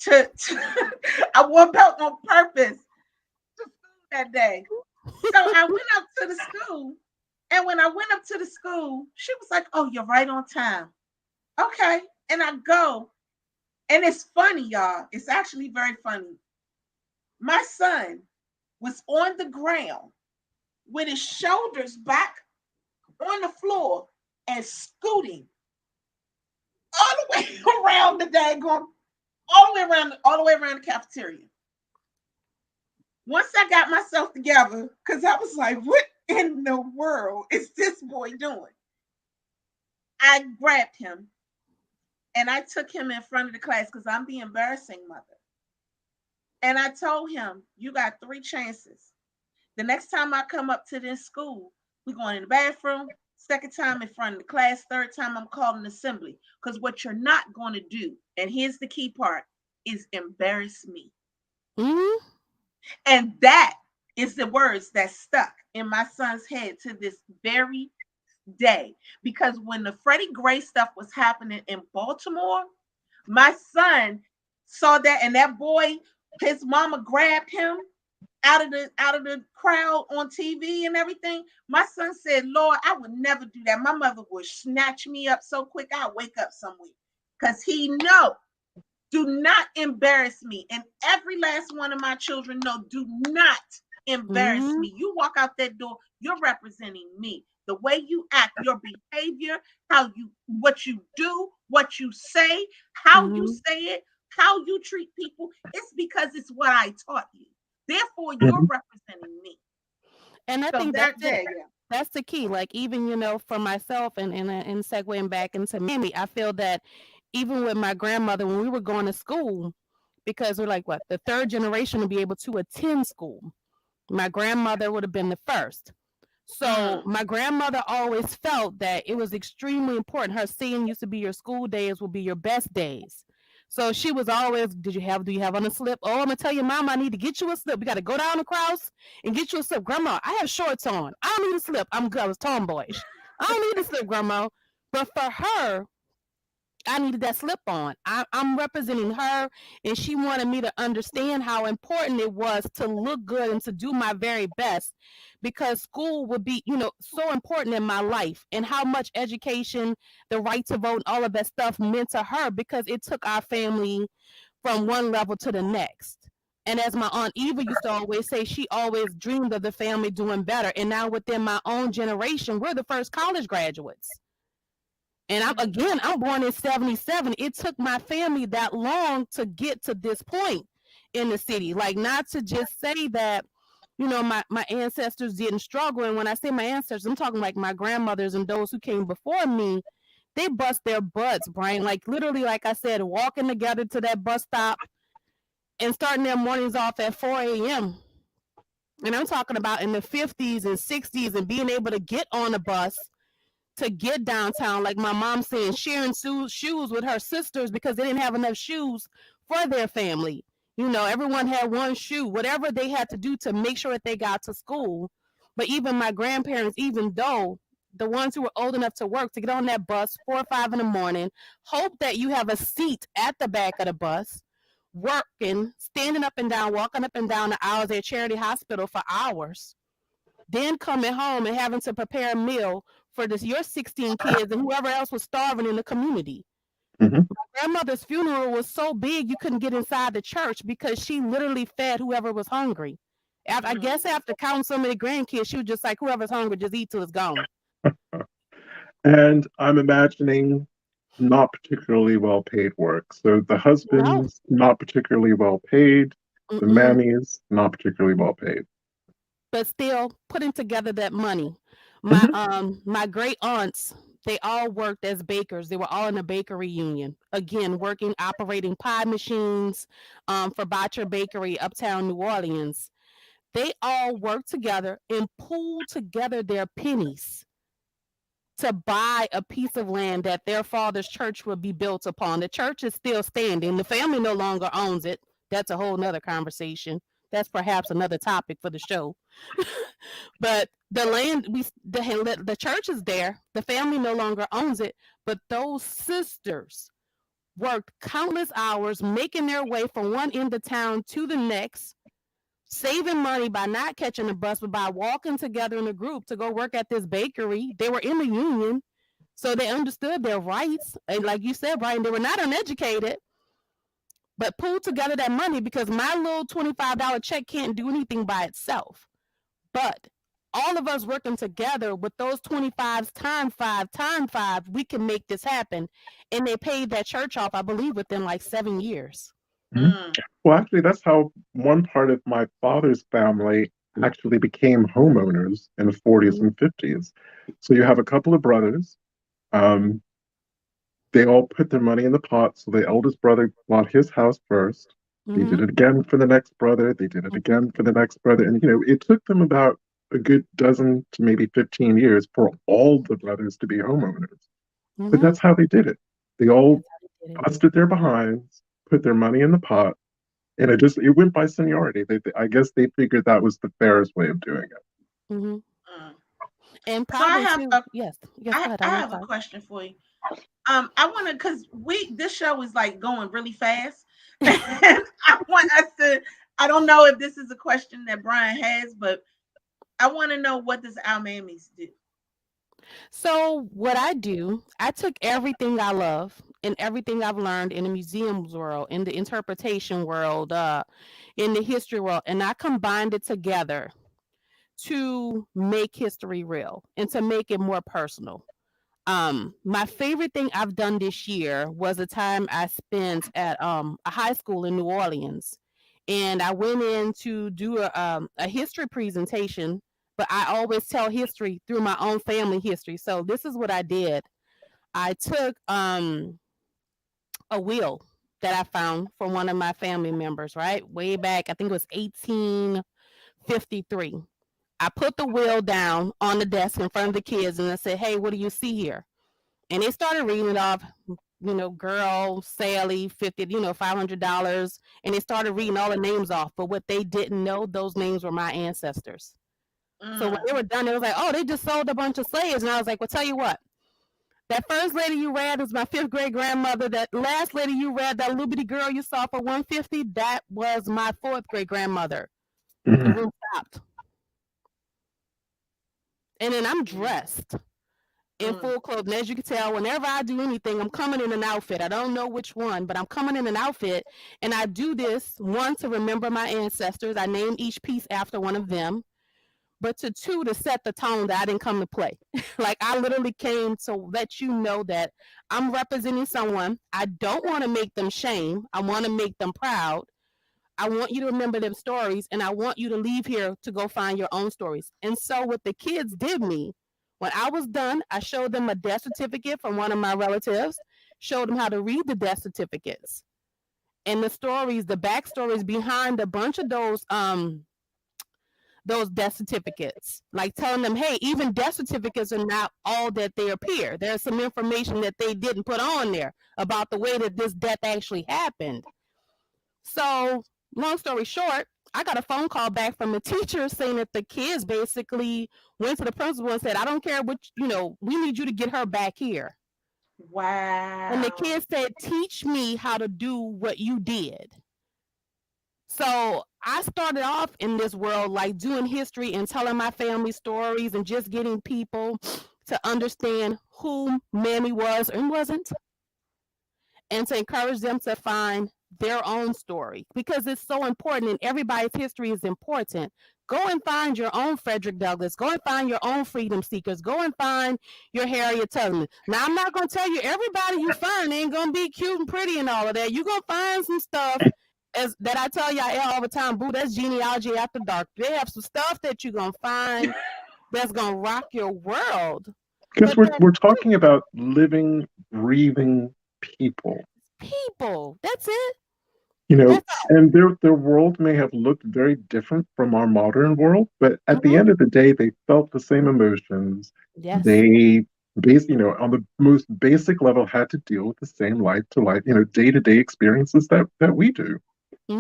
I wore a belt on purpose to school that day. So I went up to the school, and when I went up to the school, she was like, "Oh, you're right on time." Okay, and I go, and it's funny, y'all. It's actually very funny. My son was on the ground with his shoulders back on the floor and scooting all the way around the daggone, all the way around the cafeteria. Once I got myself together, because I was like, what in the world is this boy doing? I grabbed him and I took him in front of the class because I'm the embarrassing mother. And I told him, "You got 3 chances. The next time I come up to this school, we're going in the bathroom. Second time in front of the class. Third time I'm calling assembly. Because what you're not going to do, and here's the key part, is embarrass me." Mm-hmm. And that is the words that stuck in my son's head to this very day. Because when the Freddie Gray stuff was happening in Baltimore, my son saw that, and that boy, his mama grabbed him out of the crowd on TV and everything. My son said, "Lord, I would never do that. My mother would snatch me up so quick I'll wake up somewhere." Because he know, do not embarrass me. And every last one of my children know, do not embarrass Mm-hmm. me. You walk out that door, you're representing me. The way you act, your behavior, what you do, what you say, how you Mm-hmm. say it, how you treat people, it's because it's what I taught you. Therefore, you're Mhm. representing me. And I So think that that's it. there, yeah. That's the key. Like even for myself and segueing back into Mammy, I feel that even with my grandmother when we were going to school, because we're like what the third generation to be able to attend school. My grandmother would have been the first. So Mm, my grandmother always felt that it was extremely important. Her saying used to be your school days will be your best days. So she was always, do you have on a slip? Oh, I'm gonna tell your mom I need to get you a slip. We gotta go down across and get you a slip. Grandma, I have shorts on. I don't need a slip. I'm good. I was tomboyish. I don't need a slip, grandma. But for her, I needed that slip on. I'm representing her, and she wanted me to understand how important it was to look good and to do my very best because school would be, so important in my life and how much education, the right to vote, all of that stuff meant to her because it took our family from one level to the next. And as my Aunt Eva used to always say, she always dreamed of the family doing better. And now within my own generation, we're the first college graduates. And I'm born in 77. It took my family that long to get to this point in the city. Like not to just say that, my ancestors didn't struggle. And when I say my ancestors, I'm talking like my grandmothers and those who came before me, they bust their butts, Brian. Like literally, like I said, walking together to that bus stop and starting their mornings off at 4 a.m. And I'm talking about in the 50s and 60s and being able to get on a bus to get downtown, like my mom saying, sharing shoes with her sisters because they didn't have enough shoes for their family. Everyone had one shoe, whatever they had to do to make sure that they got to school. But even my grandparents, even though the ones who were old enough to work to get on that bus 4 or 5 in the morning, hope that you have a seat at the back of the bus, working, standing up and down, walking up and down the aisles at Charity Hospital for hours, then coming home and having to prepare a meal for your 16 kids and whoever else was starving in the community. Mhm. Grandmother's funeral was so big you couldn't get inside the church because she literally fed whoever was hungry. I guess mm. after counting so many grandkids, she was just like, whoever's hungry, just eat till it's gone. And I'm imagining not particularly well paid work. So the No. husband's not particularly well paid, the Mm-mm. mammies not particularly well paid. But still putting together that money. My Hmm. my great aunts, they all worked as bakers. They were all in a bakery union. Again, working, operating pie machines for Botcher Bakery, uptown New Orleans. They all worked together and pooled together their pennies to buy a piece of land that their father's church would be built upon. The church is still standing. The family no longer owns it. That's a whole nother conversation. That's perhaps another topic for the show. But the land, the church is there. The family no longer owns it. But those sisters worked countless hours making their way from one end of town to the next, saving money by not catching the bus, but by walking together in a group to go work at this bakery. They were in the union, so they understood their rights. And like you said, Brian, they were not uneducated, but pulled together that money because my little $25 check can't do anything by itself. But all of us working together with those 25s times five, we can make this happen. And they paid that church off, I believe, within like 7 years. Mm-hmm. Well, actually, that's how one part of my father's family actually became homeowners in the 40s and 50s. So you have a couple of brothers. They all put their money in the pot. So the eldest brother bought his house first. They did it again for the next brother. They did it again for the next brother. And, it took them about a good dozen to maybe 15 years for all the brothers to be homeowners. But that's how they did it. They all busted their behinds, put their money in the pot, and it went by seniority. I guess they figured that was the fairest way of doing it. And probably I have a question for you. I want to, because this show is like going really fast. And I want us to, I don't know if this is a question that Brian has, but I want to know, what does Our Mammies do? So what I do, I took everything I love and everything I've learned in the museums world, in the interpretation world, in the history world, and I combined it together to make history real and to make it more personal. My favorite thing I've done this year was a time I spent at a high school in New Orleans, and I went in to do a history presentation. But I always tell history through my own family history. So this is what I did. I took a will that I found from one of my family members, right? Way back, I think it was 1853. I put the will down on the desk in front of the kids and I said, "Hey, what do you see here?" And they started reading it off, girl, Sally, 50, $500. And they started reading all the names off. But what they didn't know, those names were my ancestors. So when they were done, it was like, "Oh, they just sold a bunch of slaves." And I was like, "Well, tell you what, that first lady you read was my fifth great grandmother. That last lady you read, that little bitty girl you saw for 150, that was my fourth great grandmother." The room stopped. And then I'm dressed in full clothes. And as you can tell, whenever I do anything, I'm coming in an outfit. I don't know which one, but I'm coming in an outfit. And I do this, one, to remember my ancestors. I name each piece after one of them. But two, to set the tone that I didn't come to play. Like, I literally came to let you know that I'm representing someone. I don't want to make them shame. I want to make them proud. I want you to remember them stories, and I want you to leave here to go find your own stories. And so what the kids did me, when I was done, I showed them a death certificate from one of my relatives, showed them how to read the death certificates and the stories, the backstories behind a bunch of those death certificates, like telling them, hey, even death certificates are not all that they appear. There's some information that they didn't put on there about the way that this death actually happened. So long story short, I got a phone call back from a teacher saying that the kids basically went to the principal and said, "I don't care what, we need you to get her back here." Wow. And the kids said, "Teach me how to do what you did." So I started off in this world like doing history and telling my family stories and just getting people to understand who Mammy was and wasn't, and to encourage them to find their own story, because it's so important and everybody's history is important. Go and find your own Frederick Douglass. Go and find your own freedom seekers. Go and find your Harriet Tubman. Now, I'm not going to tell you everybody you find ain't going to be cute and pretty and all of that. You're going to find some stuff that I tell y'all all the time, boo, that's genealogy after dark. They have some stuff that you're going to find that's going to rock your world. Because But we're talking about living, breathing people. people, that's it. You know, That's all. and their world may have looked very different from our modern world, but at the Hmm. end of the day, they felt the same emotions. Yes. They on the most basic level, had to deal with the same life to life, day to day experiences that we do.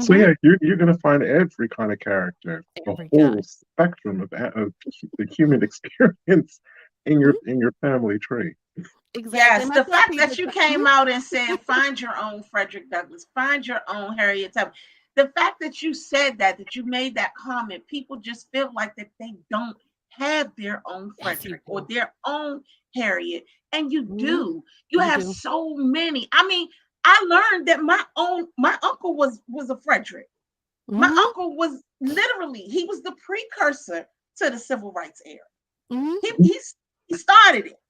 So Hmm. yeah, you're going to find every kind of character, the Every whole kind. spectrum of the human experience Mhm. in your family tree. Exactly. Yes, And I the tell fact people, that you came out and said, find your own Frederick Douglass, find your own Harriet Tubman. The fact that you said that you made that comment, people just feel like that they don't have their own yes, you Frederick or do. their own Harriet. And you Hmm. do. You You have do. so many. I mean, I learned that my uncle was a Frederick. My Hmm. uncle was literally, he was the precursor to the civil rights era. Hmm. He he's he started it.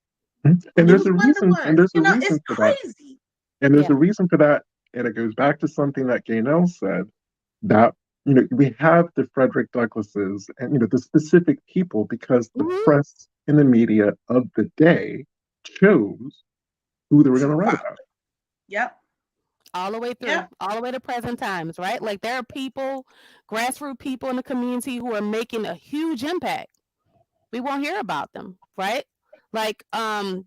And He there's was a one of the reason, and ones. there's a It's reason for that. crazy. And there's Yeah. a reason for that. And it goes back to something that Gaynell said that, we have the Frederick Douglasses and, the specific people because the Hmm. press and the media of the day chose who they were going To to write follow. about. Yep. All the way through, Yep. all the way to present times, right? Like there are people, grassroots people in the community who are making a huge impact. We won't hear about them, right? Like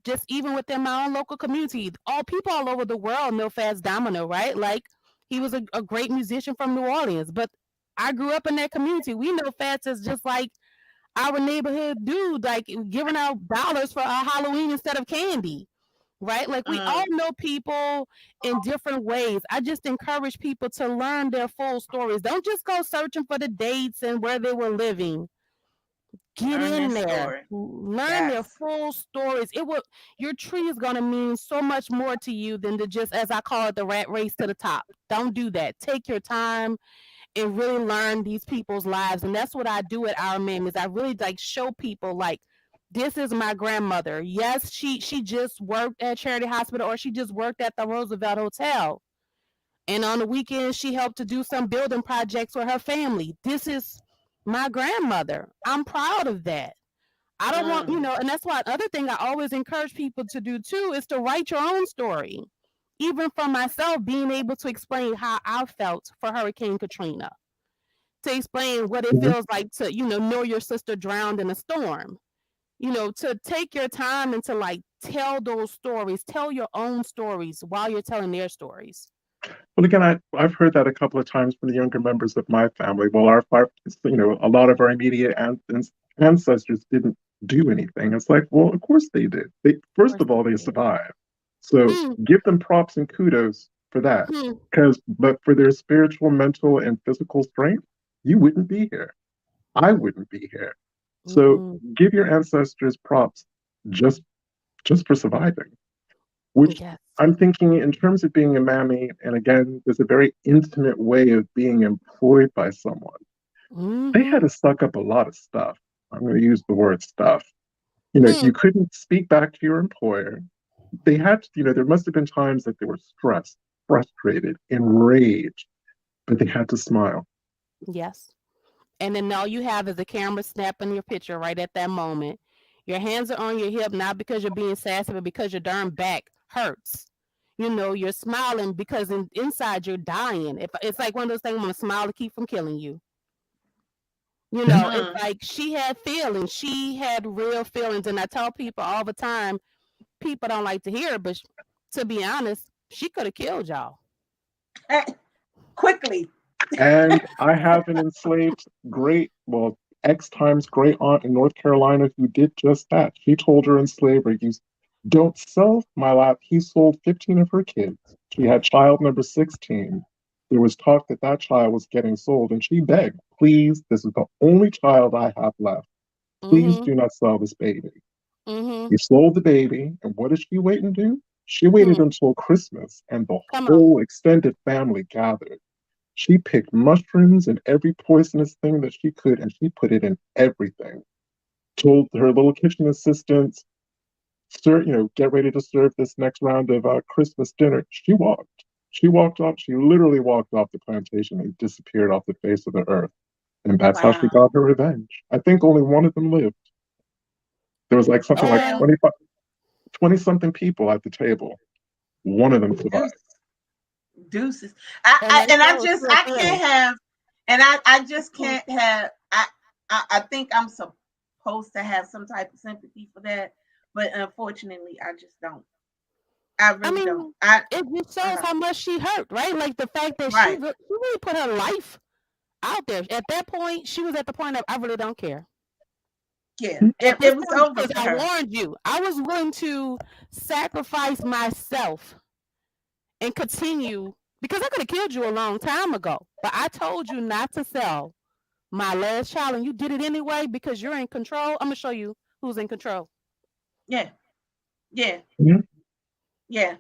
just even within my own local community, all people all over the world know Fats Domino, right? Like he was a great musician from New Orleans, but I grew up in that community. We know Fats is just like our neighborhood dude, like giving out dollars for our Halloween instead of candy, right? Like we all Mm, know people in different ways. I just encourage people to learn their full stories. Don't just go searching for the dates and where they were living. Get learn in this there, story. learn their Yes. full stories. It will, your tree is going to mean so much more to you than to just, as I call it, the rat race to the top. Don't do that. Take your time and really learn these people's lives. And that's what I do at Our Mammies. I really like show people like this is my grandmother. Yes, she just worked at Charity Hospital or she just worked at the Roosevelt Hotel. And on the weekends she helped to do some building projects for her family. This is my grandmother. I'm proud of that. I don't want, Mm, and that's why other thing I always encourage people to do too is to write your own story. Even for myself, being able to explain how I felt for Hurricane Katrina, to explain what it Mhm. feels like to, know your sister drowned in a storm. To take your time and to like tell those stories, tell your own stories while you're telling their stories. Well, again, I've heard that a couple of times from the younger members of my family. Well, a lot of our immediate ancestors didn't do anything. It's like, well, of course they did. Of First course of they all, they did. survived. So Hmm. give them props and kudos for that. Hmm. But for their spiritual, mental, and physical strength, you wouldn't be here. I wouldn't be here. So Hmm. give your ancestors props just just for surviving, which Yes. I'm thinking in terms of being a mammy, and again, there's a very intimate way of being employed by someone. They Hmm. had to suck up a lot of stuff. I'm going to use the word stuff. Hmm. You couldn't speak back to your employer. They had to, there must have been times that they were stressed, frustrated, enraged, but they had to smile. Yes. And then all you have is the camera snapping your picture right at that moment. Your hands are on your hip, not because you're being sassy, but because your darn back hurts. You're smiling because inside you're dying. If it's like one of those things, I'm gonna smile to keep from killing you. And It's mm. like she had feelings. She had real feelings, and I tell people all the time. People don't like to hear it, but to be honest, she could have killed y'all. Quickly. And I have an enslaved well, X times great aunt in North Carolina who did just that. She told her enslaver, "You don't sell my lap." He sold 15 of her kids. She had child number 16. There was talk that that child was getting sold, and she begged, "Please, this is the only child I have left. Please Mm-hmm. do not sell this baby." Mm-hmm. He sold the baby, and what did she wait and do? She waited Hmm. until Christmas, and the Come on. whole extended family gathered. She picked mushrooms and every poisonous thing that she could, and she put it in everything. Told her little kitchen assistants, "Sir, get ready to serve this next round of Christmas dinner." She walked. She walked off. She literally walked off the plantation and disappeared off the face of the earth. And that's how she Wow. got her revenge. I think only one of them lived. There was like something like Well, 20 something people at the table. One of them survived. deuces. And they And I showed just two or I three. can't have, and I just can't have. I think I'm supposed to have some type of sympathy for that, but unfortunately, I just don't. I I really don't. mean, I it just shows uh how much she hurt, right? Like the fact that right. she really put her life out there. At that point, she was at the point of I really don't care. Yeah, At this it was point, over because for I her. warned you, I was willing to sacrifice myself and continue because I could have killed you a long time ago. But I told you not to sell my last child, and you did it anyway because you're in control. I'm gonna show you who's in control. Yeah, yeah, Mhm. yeah.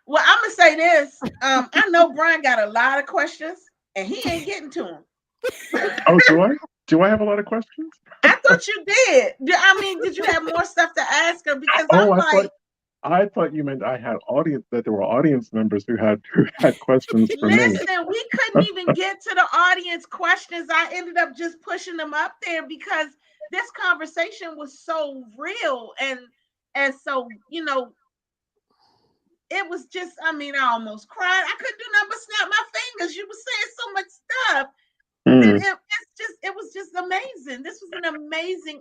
Well, I'm gonna say this. I know Brian got a lot of questions, and he ain't getting to them. Oh, do I? Do I have a lot of questions? I thought you did. I mean, did you have more stuff to ask her? Because Oh, I'm like, I thought you meant I had audience that there were audience members who had questions for me. listen, we couldn't even get to the audience questions. I ended up just pushing them up there because this conversation was so real and so it was just. I mean, I almost cried. I couldn't do nothing but snap my fingers. You were saying so much stuff. And Mm. it was just amazing. This was an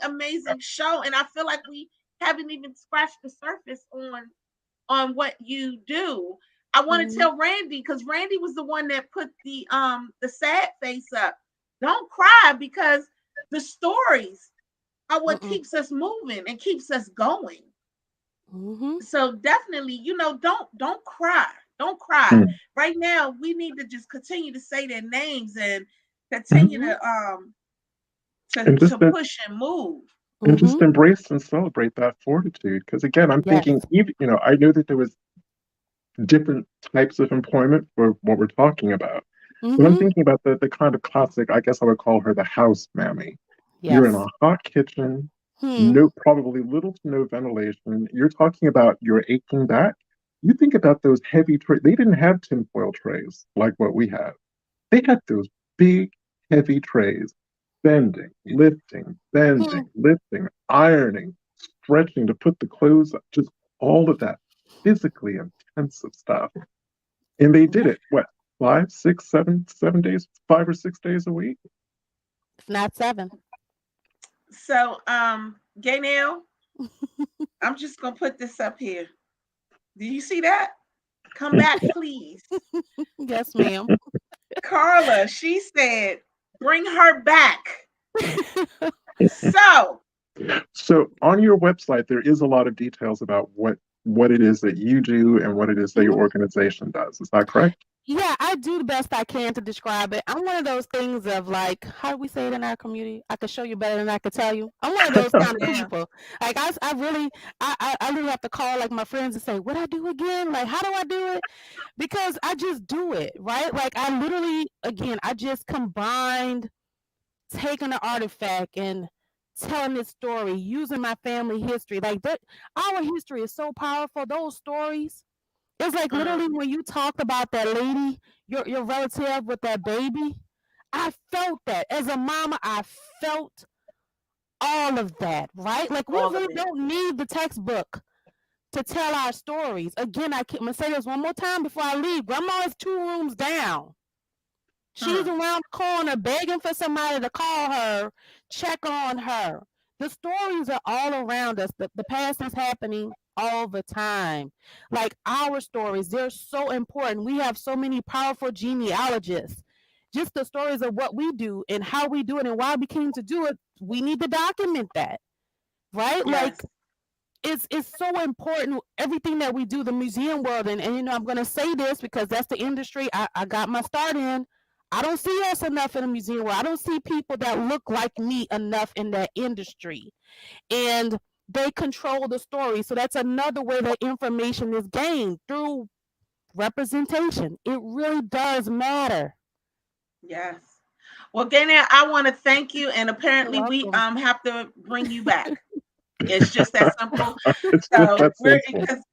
amazing show, and I feel like we haven't even scratched the surface on what you do. I want to Mm-hmm. tell Randy because Randy was the one that put the sad face up. Don't cry because the stories are what Mm-mm. keeps us moving and keeps us going. Mm-hmm. So definitely, don't cry. Don't cry. Mm. Right now, we need to just continue to say their names and continue Mm-hmm. And to push and move. Mm-hmm. just embrace and celebrate that fortitude. Because again, I'm Yes. thinking, even I know that there was different types of employment for what we're talking about. But I'm Mm-hmm. thinking about the kind of classic, I guess I would call her the house mammy. You're in a Yes. hot kitchen, Hmm. no, probably little to no ventilation. You're talking about your aching back. You think about those heavy trays. They didn't have tinfoil trays like what we have. They had those big, heavy trays, Hmm. bending, lifting, ironing, stretching to put the clothes up, just all of that physically intensive stuff. And they did it, what, 5, 6, 7 days, 5 or 6 days a week? If not 7. So, Gaynell, I'm just gonna put this up here. Do you see that? Come back, please. Yes, ma'am. Carla, she said, bring her back. So, So on your website, there is a lot of details about what it is that you do and what it is that your Mhm. organization does. Is that correct? Yeah, I do the best I can to describe it. I'm one of those things of like, how do we say it in our community? I could show you better than I could tell you. I'm one of those kind of yeah, people. Like I really, I really have to call like my friends and say, what I do again? Like, how do I do it? Because I just do it, right? Like I literally, again, I just combined taking an artifact and telling this story, using my family history. Like that, our history is so powerful. Those stories. It's like literally mm, when you talked about that lady, your relative with that baby. I felt that as a mama. I felt all of that, right? Like we all of really it. don't need the textbook to tell our stories. Again, I'm gonna say this one more time before I leave. Grandma is 2 rooms down. She's Mm, around the corner begging for somebody to call her, check on her. The stories are all around us. The past is happening all the time. Like our stories, they're so important. We have so many powerful genealogists. Just the stories of what we do and how we do it and why we came to do it, we need to document that, right? Like yes, it's so important everything that we do the museum world and I'm going to say this because that's the industry I got my start in. I don't see us enough in the museum world. I don't see people that look like me enough in that industry, and they control the story. So that's another way that information is gained through representation. It really does matter. yes. Well, Gaynell, I want to thank you, and You're apparently we welcome. have to bring you back. It's just that simple. It's just So that we're simple. because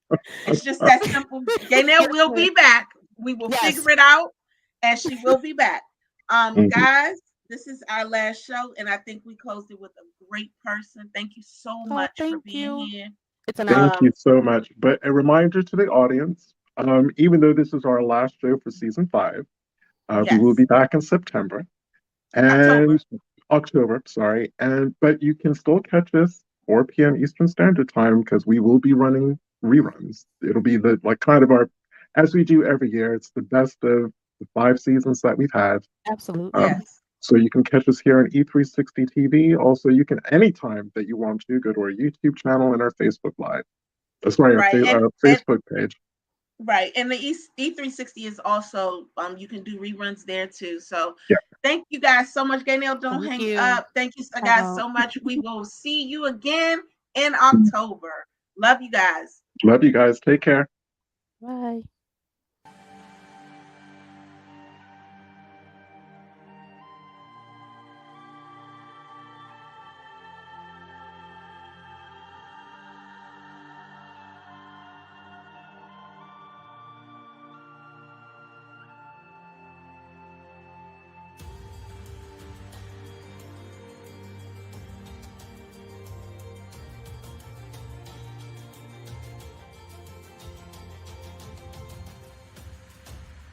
it's just that simple. Gaynell Yes, will ma'am. be back. We will Yes. figure it out, and she will be back. Mhm. Guys, This is our last show, and I think we closed it with a great person. Thank you so Oh, much for thank being you. here. It's an Thank honor. you Um, so much. But a reminder to the audience, even though this is our last show for season 5, we will yes, be back in September and October. October, sorry. And but you can still catch us 4 p.m. Eastern Standard Time because we will be running reruns. It'll be the like kind of our as we do every year. It's the best of the 5 seasons that we've had. Absolutely. Um, Yes. so you can catch us here on E360 TV. Also, you can anytime that you want to go to our YouTube channel and our Facebook Live. Sorry, Right. our Facebook page. Right. And the E360 is also you can do reruns there too. So Yeah, thank you guys so much. Gaynell, don't Thank hang you. up. Thank you I guys won't. so much. We will see you again in October. Love you guys. love you guys. Take care. Bye.